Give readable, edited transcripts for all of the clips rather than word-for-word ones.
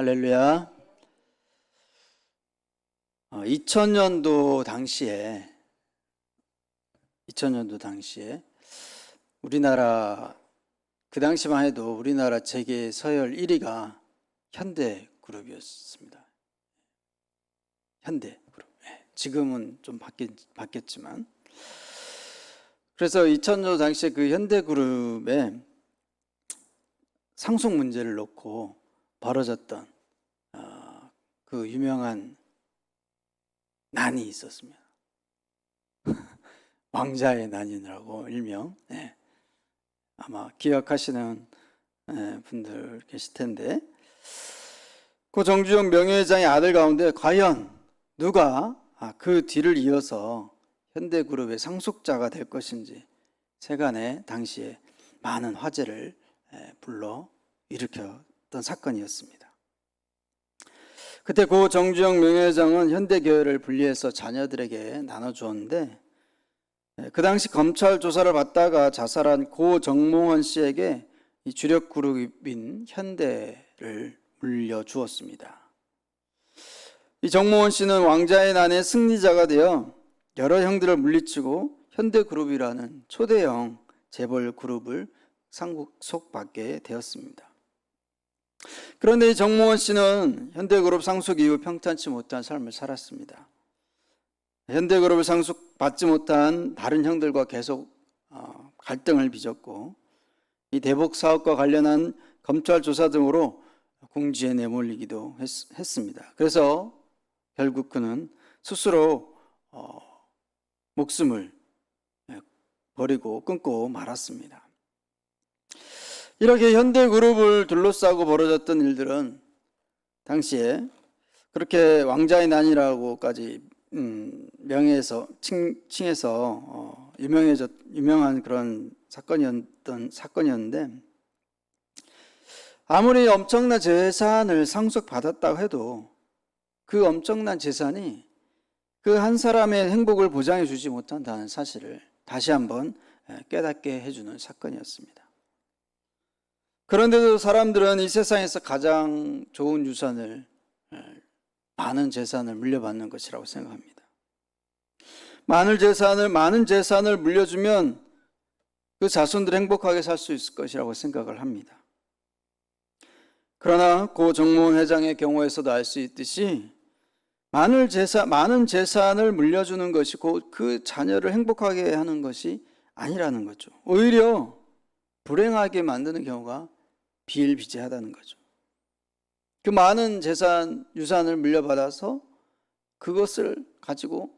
할렐루야. 2000년도 당시에 우리나라 그 당시만 해도 우리나라 재계 서열 1위가 현대그룹이었습니다. 현대그룹. 지금은 좀 바뀌었지만, 그래서 2000년도 당시에 그 현대그룹의 상속 문제를 놓고 벌어졌던 그 유명한 난이 있었습니다. 왕자의 난이라고 일명. 아마 기억하시는 분들 계실 텐데, 그 정주영 명예회장의 아들 가운데 과연 누가 그 뒤를 이어서 현대그룹의 상속자가 될 것인지 세간에 당시에 많은 화제를 불러 일으켰던 사건이었습니다. 그때 고 정주영 명예회장은 현대교회를 분리해서 자녀들에게 나눠주었는데, 그 당시 검찰 조사를 받다가 자살한 고 정몽원 씨에게 이 주력 그룹인 현대를 물려주었습니다. 이 정몽원 씨는 왕자의 난의 승리자가 되어 여러 형들을 물리치고 현대그룹이라는 초대형 재벌 그룹을 상속받게 되었습니다. 그런데 이 정몽원 씨는 현대그룹 상속 이후 평탄치 못한 삶을 살았습니다. 현대그룹을 상속받지 못한 다른 형들과 계속 갈등을 빚었고, 이 대북 사업과 관련한 검찰 조사 등으로 궁지에 내몰리기도 했습니다. 그래서 결국 그는 스스로 목숨을 버리고 끊고 말았습니다. 이렇게 현대그룹을 둘러싸고 벌어졌던 일들은 당시에 그렇게 왕자의 난이라고까지 명예에서 칭해서 유명한 그런 사건이었는데, 아무리 엄청난 재산을 상속받았다고 해도 그 엄청난 재산이 그 한 사람의 행복을 보장해 주지 못한다는 사실을 다시 한번 깨닫게 해주는 사건이었습니다. 그런데도 사람들은 이 세상에서 가장 좋은 유산을, 많은 재산을 물려받는 것이라고 생각합니다. 많은 재산을 물려주면 그 자손들이 행복하게 살 수 있을 것이라고 생각을 합니다. 그러나 고 정몽원 회장의 경우에서도 알 수 있듯이 많은 재산을 물려주는 것이 그 자녀를 행복하게 하는 것이 아니라는 거죠. 오히려 불행하게 만드는 경우가 비일비재하다는 거죠. 그 많은 유산을 물려받아서 그것을 가지고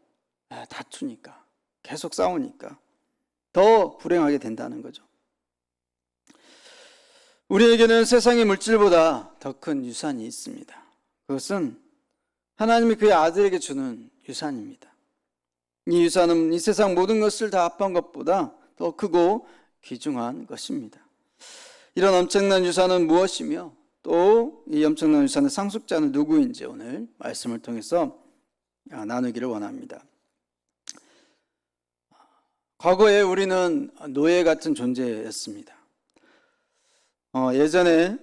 다투니까, 계속 싸우니까 더 불행하게 된다는 거죠. 우리에게는 세상의 물질보다 더 큰 유산이 있습니다. 그것은 하나님이 그의 아들에게 주는 유산입니다. 이 유산은 이 세상 모든 것을 다 합한 것보다 더 크고 귀중한 것입니다. 이런 엄청난 유산은 무엇이며 또 이 엄청난 유산의 상속자는 누구인지 오늘 말씀을 통해서 나누기를 원합니다. 과거에 우리는 노예 같은 존재였습니다. 예전에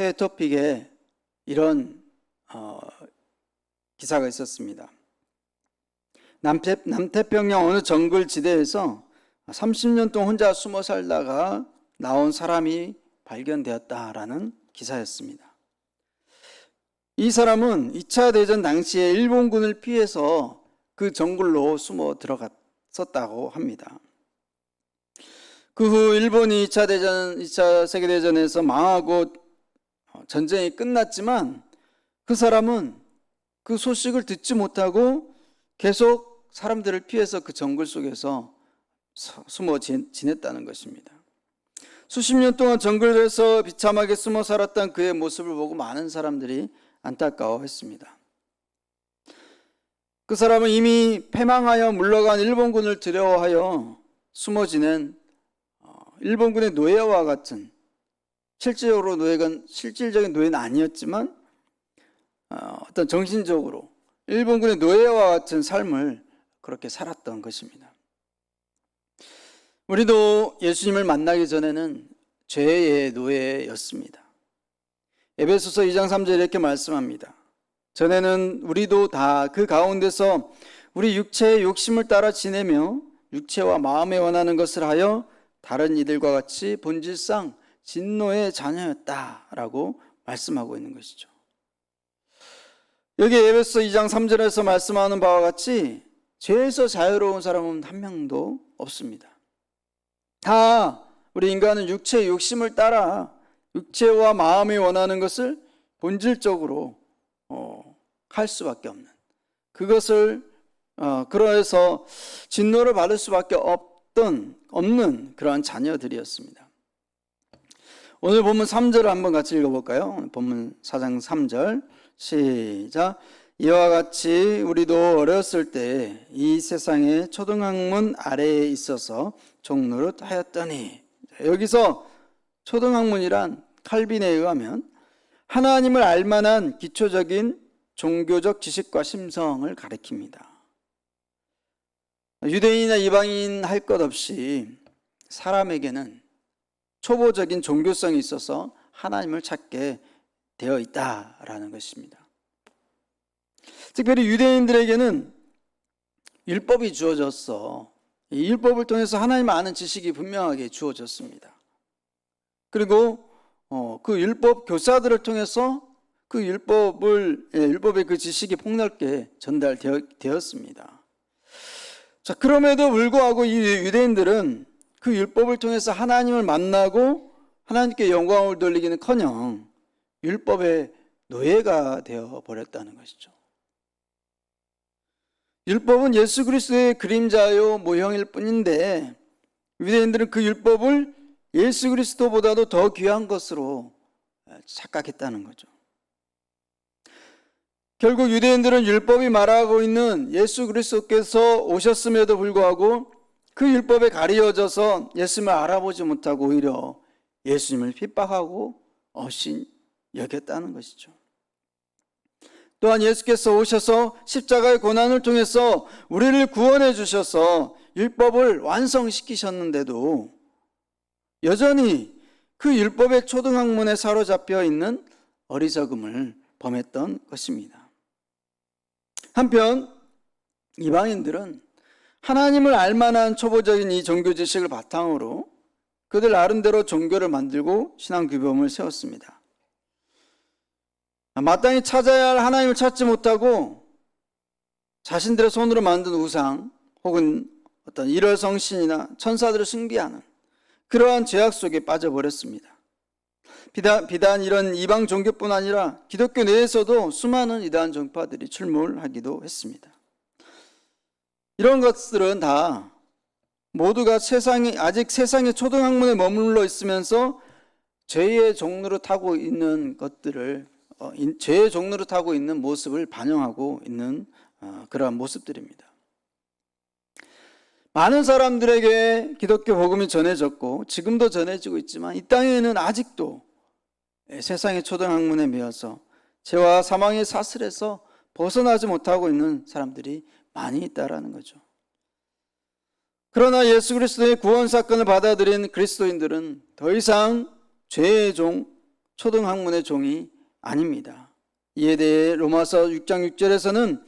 해외 토픽에 이런 기사가 있었습니다. 남태평양 어느 정글 지대에서 30년 동안 혼자 숨어 살다가 나온 사람이 발견되었다라는 기사였습니다. 이 사람은 2차 대전 당시에 일본군을 피해서 그 정글로 숨어 들어갔었다고 합니다. 그 후 일본이 2차 세계대전에서 망하고 전쟁이 끝났지만 그 사람은 그 소식을 듣지 못하고 계속 사람들을 피해서 그 정글 속에서 숨어 지냈다는 것입니다. 수십 년 동안 정글에서 비참하게 숨어 살았던 그의 모습을 보고 많은 사람들이 안타까워했습니다. 그 사람은 이미 패망하여 물러간 일본군을 두려워하여 숨어 지낸 일본군의 노예와 같은, 실질적인 노예는 아니었지만 어떤 정신적으로 일본군의 노예와 같은 삶을 그렇게 살았던 것입니다. 우리도 예수님을 만나기 전에는 죄의 노예였습니다. 에베소서 2장 3절에 이렇게 말씀합니다. 전에는 우리도 다 그 가운데서 우리 육체의 욕심을 따라 지내며 육체와 마음에 원하는 것을 하여 다른 이들과 같이 본질상 진노의 자녀였다라고 말씀하고 있는 것이죠. 여기 에베소 2장 3절에서 말씀하는 바와 같이 죄에서 자유로운 사람은 한 명도 없습니다. 다 우리 인간은 육체의 욕심을 따라 육체와 마음이 원하는 것을 본질적으로 할 수밖에 없는, 그것을 그러해서 진노를 받을 수밖에 없는 그러한 자녀들이었습니다. 오늘 본문 3절을 한번 같이 읽어볼까요? 본문 4장 3절 시작. 이와 같이 우리도 어렸을 때 이 세상의 초등학문 아래에 있어서 종노릇 하였더니, 여기서 초등학문이란 칼빈에 의하면 하나님을 알만한 기초적인 종교적 지식과 심성을 가리킵니다. 유대인이나 이방인 할 것 없이 사람에게는 초보적인 종교성이 있어서 하나님을 찾게 되어 있다라는 것입니다. 특별히 유대인들에게는 율법이 주어졌어. 이 율법을 통해서 하나님을 아는 지식이 분명하게 주어졌습니다. 그리고 그 율법 교사들을 통해서 그 율법의 그 지식이 폭넓게 전달되었습니다. 자, 그럼에도 불구하고 이 유대인들은 그 율법을 통해서 하나님을 만나고 하나님께 영광을 돌리기는커녕 율법의 노예가 되어 버렸다는 것이죠. 율법은 예수 그리스도의 그림자요 모형일 뿐인데 유대인들은 그 율법을 예수 그리스도보다도 더 귀한 것으로 착각했다는 거죠. 결국 유대인들은 율법이 말하고 있는 예수 그리스도께서 오셨음에도 불구하고 그 율법에 가리워져서 예수님을 알아보지 못하고 오히려 예수님을 핍박하고 어신 여겼다는 것이죠. 또한 예수께서 오셔서 십자가의 고난을 통해서 우리를 구원해 주셔서 율법을 완성시키셨는데도 여전히 그 율법의 초등학문에 사로잡혀 있는 어리석음을 범했던 것입니다. 한편 이방인들은 하나님을 알만한 초보적인 이 종교 지식을 바탕으로 그들 나름대로 종교를 만들고 신앙 규범을 세웠습니다. 마땅히 찾아야 할 하나님을 찾지 못하고 자신들의 손으로 만든 우상 혹은 어떤 일월성신이나 천사들을 숭배하는 그러한 죄악 속에 빠져버렸습니다. 비단 이런 이방 종교뿐 아니라 기독교 내에서도 수많은 이단 종파들이 출몰하기도 했습니다. 이런 것들은 다 모두가 아직 세상의 초등학문에 머물러 있으면서 죄의 종로를 타고 있는 것들을 죄의 종로를 타고 있는 모습을 반영하고 있는 그러한 모습들입니다. 많은 사람들에게 기독교 복음이 전해졌고 지금도 전해지고 있지만 이 땅에는 아직도 세상의 초등학문에 매여서 죄와 사망의 사슬에서 벗어나지 못하고 있는 사람들이 많이 있다라는 거죠. 그러나 예수 그리스도의 구원 사건을 받아들인 그리스도인들은 더 이상 죄의 종, 초등학문의 종이 아닙니다. 이에 대해 로마서 6장 6절에서는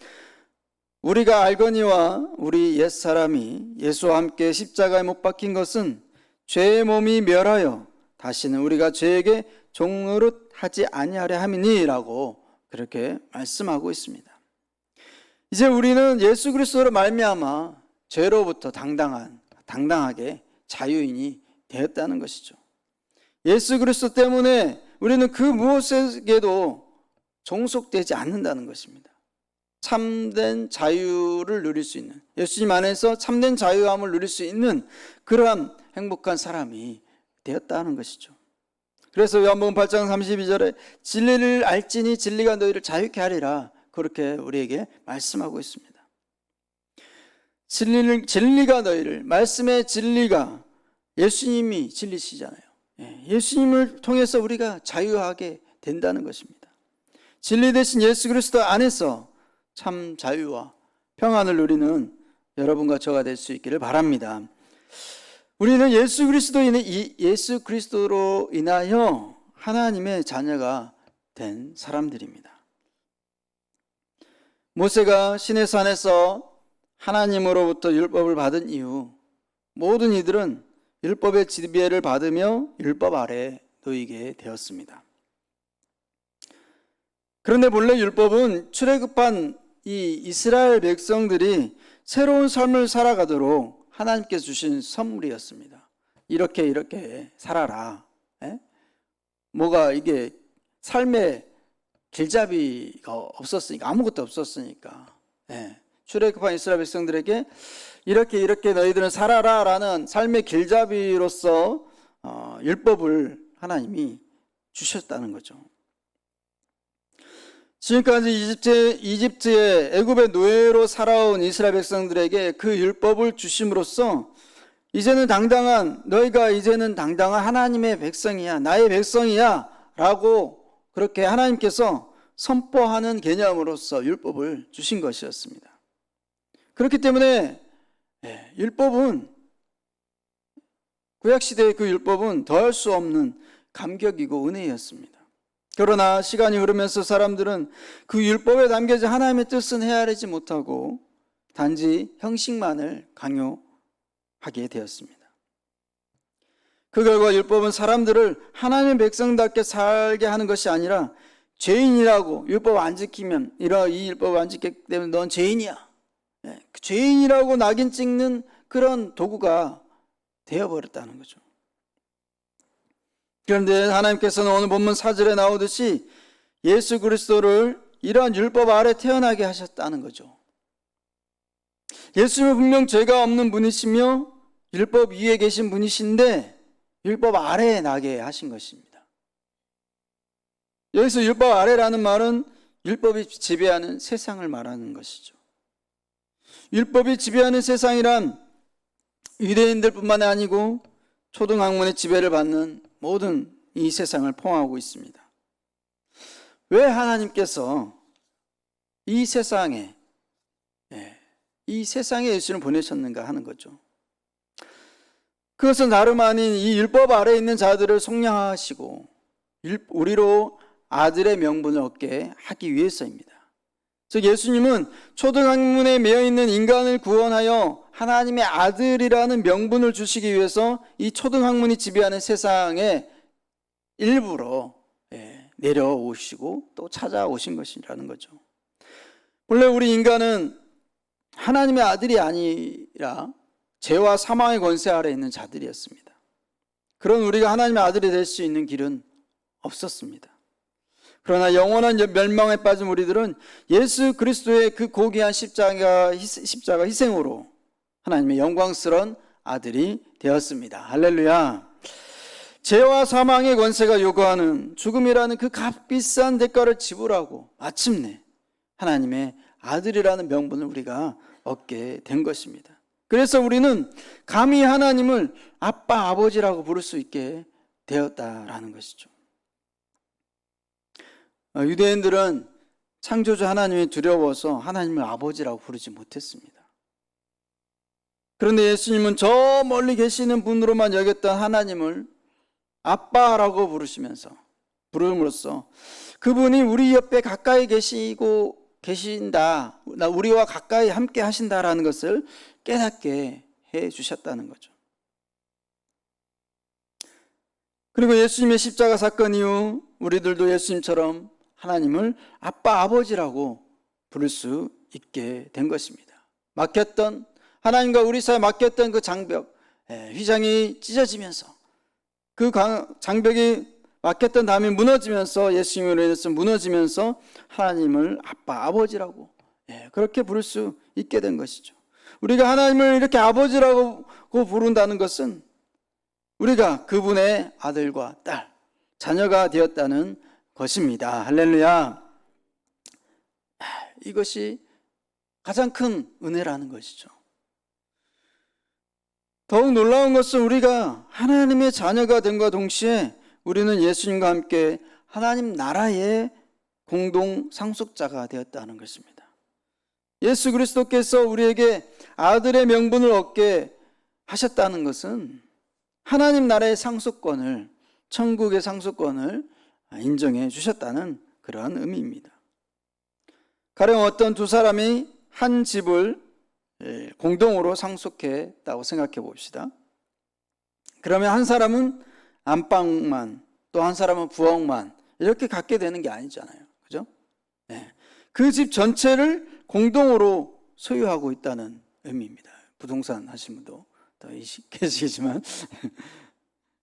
우리가 알거니와 우리 옛사람이 예수와 함께 십자가에 못 박힌 것은 죄의 몸이 멸하여 다시는 우리가 죄에게 종노릇 하지 아니하려 함이니라고 그렇게 말씀하고 있습니다. 이제 우리는 예수 그리스도로 말미암아 죄로부터 당당하게 자유인이 되었다는 것이죠. 예수 그리스도 때문에 우리는 그 무엇에게도 종속되지 않는다는 것입니다. 참된 자유를 누릴 수 있는, 예수님 안에서 참된 자유함을 누릴 수 있는 그러한 행복한 사람이 되었다는 것이죠. 그래서 요한복음 8장 32절에 진리를 알지니 진리가 너희를 자유케 하리라 그렇게 우리에게 말씀하고 있습니다. 진리가 너희를, 말씀의 진리가 예수님이 진리시잖아요. 예수님을 통해서 우리가 자유하게 된다는 것입니다. 진리 대신 예수 그리스도 안에서 참 자유와 평안을 누리는 여러분과 저가 될 수 있기를 바랍니다. 우리는 예수 그리스도로 인하여 하나님의 자녀가 된 사람들입니다. 모세가 시내산에서 하나님으로부터 율법을 받은 이후 모든 이들은 율법의 지배를 받으며 율법 아래 놓이게 되었습니다. 그런데 본래 율법은 출애굽한 이 이스라엘 백성들이 새로운 삶을 살아가도록 하나님께서 주신 선물이었습니다. 이렇게 살아라. 뭐가 이게 삶의 길잡이가 없었으니까, 아무것도 없었으니까, 출애굽한 이스라엘 백성들에게 이렇게 너희들은 살아라 라는 삶의 길잡이로서 율법을 하나님이 주셨다는 거죠. 지금까지 이집트의 애굽의 노예로 살아온 이스라엘 백성들에게 그 율법을 주심으로써 너희가 이제는 당당한 하나님의 백성이야, 나의 백성이야 라고 그렇게 하나님께서 선포하는 개념으로서 율법을 주신 것이었습니다. 그렇기 때문에 율법은, 구약시대의 그 율법은 더할 수 없는 감격이고 은혜였습니다. 그러나 시간이 흐르면서 사람들은 그 율법에 담겨진 하나님의 뜻은 헤아리지 못하고 단지 형식만을 강요하게 되었습니다. 그 결과 율법은 사람들을 하나님의 백성답게 살게 하는 것이 아니라 죄인이라고, 율법 안 지키면, 이 율법 안 지켰기 때문에 넌 죄인이야, 죄인이라고 낙인 찍는 그런 도구가 되어버렸다는 거죠. 그런데 하나님께서는 오늘 본문 4절에 나오듯이 예수 그리스도를 이러한 율법 아래 태어나게 하셨다는 거죠. 예수님은 분명 죄가 없는 분이시며 율법 위에 계신 분이신데 율법 아래에 나게 하신 것입니다. 여기서 율법 아래라는 말은 율법이 지배하는 세상을 말하는 것이죠. 율법이 지배하는 세상이란 유대인들뿐만 아니고 초등학문의 지배를 받는 모든 이 세상을 포함하고 있습니다. 왜 하나님께서 이 세상에 예수를 보내셨는가 하는 거죠. 그것은 다름 아닌 이 율법 아래에 있는 자들을 속량하시고 우리로 아들의 명분을 얻게 하기 위해서입니다. 즉 예수님은 초등학문에 매여있는 인간을 구원하여 하나님의 아들이라는 명분을 주시기 위해서 이 초등학문이 지배하는 세상에 일부러 내려오시고 또 찾아오신 것이라는 거죠. 본래 우리 인간은 하나님의 아들이 아니라 죄와 사망의 권세 아래 있는 자들이었습니다. 그런 우리가 하나님의 아들이 될 수 있는 길은 없었습니다. 그러나 영원한 멸망에 빠진 우리들은 예수 그리스도의 그 고귀한 십자가 희생으로 하나님의 영광스러운 아들이 되었습니다. 할렐루야. 죄와 사망의 권세가 요구하는 죽음이라는 그 값비싼 대가를 지불하고 마침내 하나님의 아들이라는 명분을 우리가 얻게 된 것입니다. 그래서 우리는 감히 하나님을 아빠, 아버지라고 부를 수 있게 되었다라는 것이죠. 유대인들은 창조주 하나님이 두려워서 하나님을 아버지라고 부르지 못했습니다. 그런데 예수님은 저 멀리 계시는 분으로만 여겼던 하나님을 아빠라고 부름으로써 그분이 우리 옆에 가까이 계신다, 우리와 가까이 함께 하신다라는 것을 깨닫게 해 주셨다는 거죠. 그리고 예수님의 십자가 사건 이후 우리들도 예수님처럼 하나님을 아빠, 아버지라고 부를 수 있게 된 것입니다. 하나님과 우리 사이에 막혔던 그 장벽, 휘장이 찢어지면서 그 장벽이 막혔던 담이 무너지면서 예수님으로 인해서 무너지면서 하나님을 아빠, 아버지라고 그렇게 부를 수 있게 된 것이죠. 우리가 하나님을 이렇게 아버지라고 부른다는 것은 우리가 그분의 아들과 딸, 자녀가 되었다는 것입니다. 할렐루야. 이것이 가장 큰 은혜라는 것이죠. 더욱 놀라운 것은 우리가 하나님의 자녀가 됨과 동시에 우리는 예수님과 함께 하나님 나라의 공동 상속자가 되었다는 것입니다. 예수 그리스도께서 우리에게 아들의 명분을 얻게 하셨다는 것은 하나님 나라의 상속권을, 천국의 상속권을 인정해 주셨다는 그런 의미입니다. 가령 어떤 두 사람이 한 집을 공동으로 상속했다고 생각해 봅시다. 그러면 한 사람은 안방만, 또 한 사람은 부엌만 이렇게 갖게 되는 게 아니잖아요. 그죠? 그 집 전체를 공동으로 소유하고 있다는 의미입니다. 부동산 하신 분도 더 계시겠지만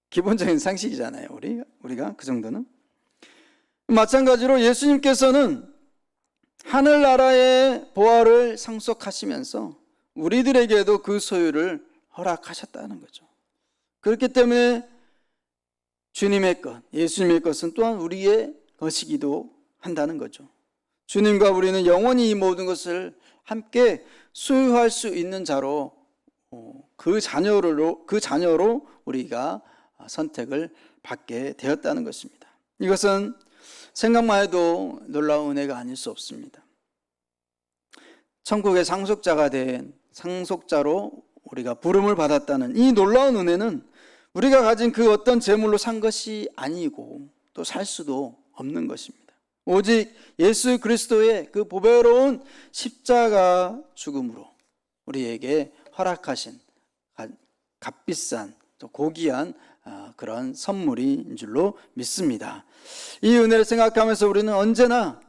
기본적인 상식이잖아요. 우리가 그 정도는. 마찬가지로 예수님께서는 하늘나라의 보화를 상속하시면서 우리들에게도 그 소유를 허락하셨다는 거죠. 그렇기 때문에 주님의 것, 예수님의 것은 또한 우리의 것이기도 한다는 거죠. 주님과 우리는 영원히 이 모든 것을 함께 소유할 수 있는 자로, 그 자녀로 우리가 선택을 받게 되었다는 것입니다. 이것은 생각만 해도 놀라운 은혜가 아닐 수 없습니다. 천국의 상속자가 된 상속자로 우리가 부름을 받았다는 이 놀라운 은혜는 우리가 가진 그 어떤 재물로 산 것이 아니고 또 살 수도 없는 것입니다. 오직 예수 그리스도의 그 보배로운 십자가 죽음으로 우리에게 허락하신 값비싼 또 고귀한 그런 선물인 줄로 믿습니다. 이 은혜를 생각하면서 우리는 언제나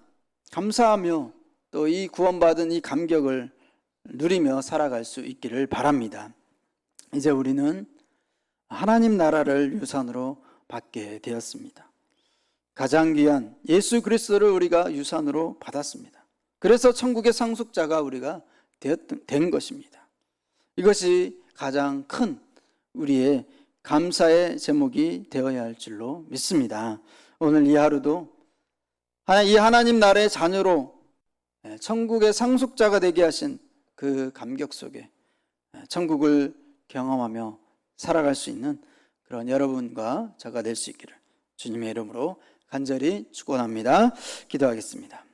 감사하며 또 이 구원받은 이 감격을 누리며 살아갈 수 있기를 바랍니다. 이제 우리는 하나님 나라를 유산으로 받게 되었습니다. 가장 귀한 예수 그리스도를 우리가 유산으로 받았습니다. 그래서 천국의 상속자가 우리가 된 것입니다. 이것이 가장 큰 우리의 감사의 제목이 되어야 할 줄로 믿습니다. 오늘 이 하루도 이 하나님 나라의 자녀로 천국의 상속자가 되게 하신 그 감격 속에 천국을 경험하며 살아갈 수 있는 그런 여러분과 저가 될 수 있기를 주님의 이름으로 간절히 축원합니다. 기도하겠습니다.